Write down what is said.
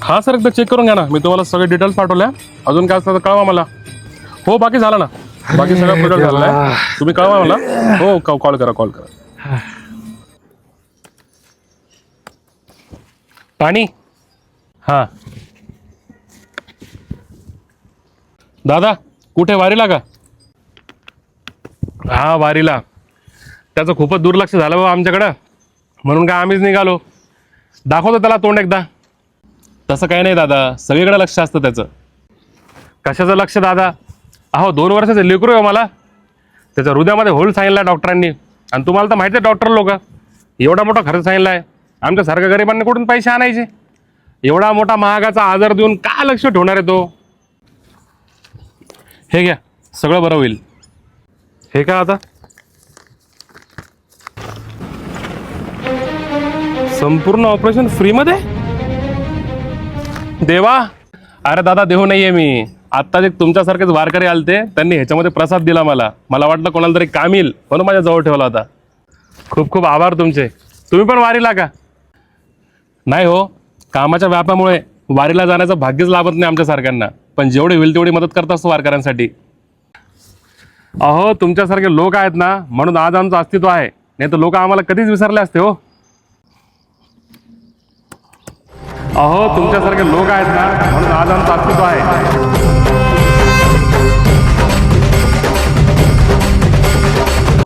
हा सर, एकदा चेक करून घ्या ना. मी तुम्हाला सगळे डिटेल्स पाठवल्या. अजून काय असतं तर कळवा मला. हो, बाकी झालं ना. बाकी सगळं प्रोजेक्ट झालेलं आहे. तुम्ही कळवा मला. हो, कॉल करा. पाणी. हां दादा, कुठे वारीला का? हा, वारीला. त्याचं खूपच दुर्लक्ष झालं बाबा आमच्याकडं, म्हणून काय आम्हीच निघालो. दाखवतो त्याला तोंड एकदा. तसं काही नाही दादा, सगळीकडे लक्ष असतं त्याचं. कशाचं लक्ष दादा? अहो, 2 वर्षाचं लेकरू आहे मला. त्याच्या हृदयामध्ये होल सांगितला डॉक्टरांनी. आणि तुम्हाला तर माहिती आहे डॉक्टर लोक एवढा मोठा खर्च सांगितला आहे. आमच्यासारख्या गरिबांनी कुठून पैसे आणायचे? एवढा मोठा महागाचा आजार देऊन काय लक्ष ठेवणार आहे तो? हे घ्या, सगळं बरं होईल. हे का आता? संपूर्ण ऑपरेशन फ्रीमध्ये? देवा! अरे दादा, देव नाहीये मी. आत्ताच एक तुमच्यासारखेच वारकरी आलते, त्यांनी ह्याच्यामध्ये प्रसाद दिला मला. मला वाटलं कोणाला तरी काम येईल म्हणून माझ्या जवळ ठेवला होता. खूप खूप आभार तुमचे. तुम्ही पण वारीला का? नाही हो, कामाच्या व्यापामुळे वारीला जाण्याचं भाग्यच लाभत नाही आमच्यासारख्यांना. पण जेवढी होईल तेवढी मदत करत असतो वारकऱ्यांसाठी. अहो, तुमच्यासारखे लोक आहेत ना, म्हणून आज आमचं अस्तित्व आहे. नाही तर लोक आम्हाला कधीच विसरले असते हो. अहो, तुमच्यासारखे लोक आहेत ना, म्हणून आज आमचं अस्तित्व आहे.